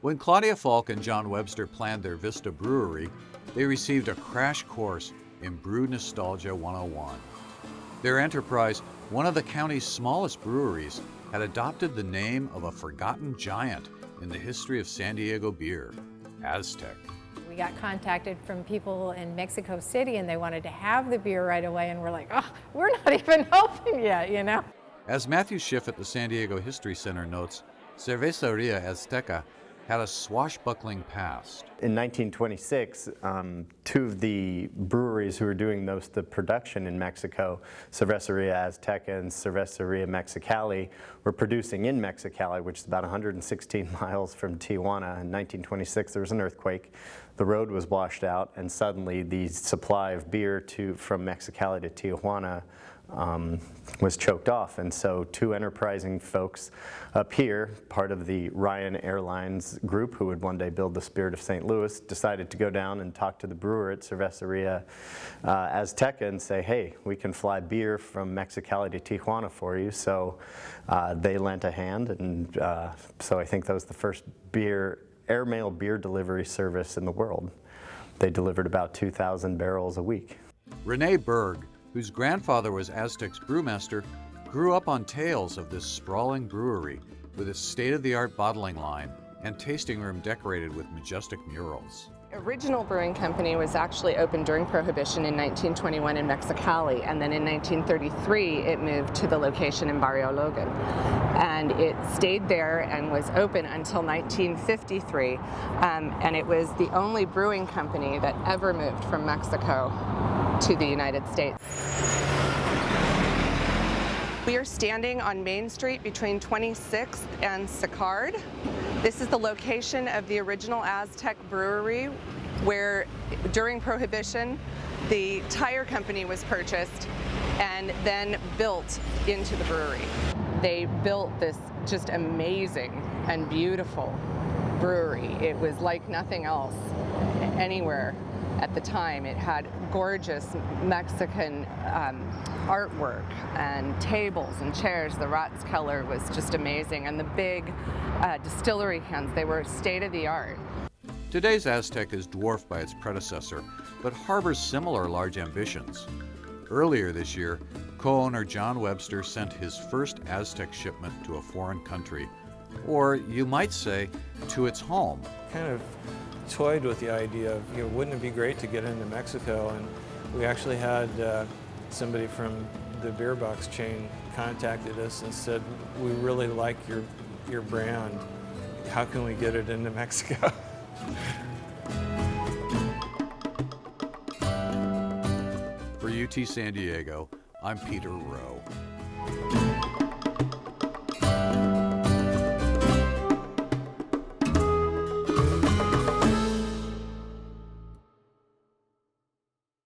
When Claudia Falk and John Webster planned their Vista Brewery, they received a crash course in Brew Nostalgia 101. Their enterprise, one of the county's smallest breweries, had adopted the name of a forgotten giant in the history of San Diego beer, Aztec. We got contacted from people in Mexico City and they wanted to have the beer right away, and we're like, oh, we're not even open yet, you know? As Matthew Schiff at the San Diego History Center notes, Cerveceria Azteca had a swashbuckling past. In 1926, two of the breweries who were doing most of the production in Mexico, Cerveceria Azteca and Cerveceria Mexicali, were producing in Mexicali, which is about 116 miles from Tijuana. In 1926, there was an earthquake. The road was washed out, and suddenly the supply of beer from Mexicali to Tijuana was choked off. And so two enterprising folks up here, part of the Ryan Airlines group who would one day build the Spirit of St. Louis, decided to go down and talk to the brewer at Cerveceria Azteca and say, hey, we can fly beer from Mexicali to Tijuana for you. So they lent a hand, and so I think that was the first airmail beer delivery service in the world. They delivered about 2,000 barrels a week. Rene Berg, whose grandfather was Aztec's brewmaster, grew up on tales of this sprawling brewery with its state-of-the-art bottling line and tasting room decorated with majestic murals. Original brewing company was actually opened during Prohibition in 1921 in Mexicali, and then in 1933 it moved to the location in Barrio Logan. And it stayed there and was open until 1953, and it was the only brewing company that ever moved from Mexico to the United States. We are standing on Main Street between 26th and Sicard. This is the location of the original Aztec Brewery, where during Prohibition the tire company was purchased and then built into the brewery. They built this just amazing and beautiful brewery. It was like nothing else anywhere at the time. It had gorgeous Mexican artwork and tables and chairs. The Rat's color was just amazing, and the big distillery cans, they were state-of-the-art. Today's Aztec is dwarfed by its predecessor, but harbors similar large ambitions. Earlier this year, co-owner John Webster sent his first Aztec shipment to a foreign country, or you might say, to its home. Kind of toyed with the idea of, wouldn't it be great to get into Mexico? And we actually had somebody from the beer box chain contacted us and said, we really like your brand. How can we get it into Mexico? For UT San Diego, I'm Peter Rowe.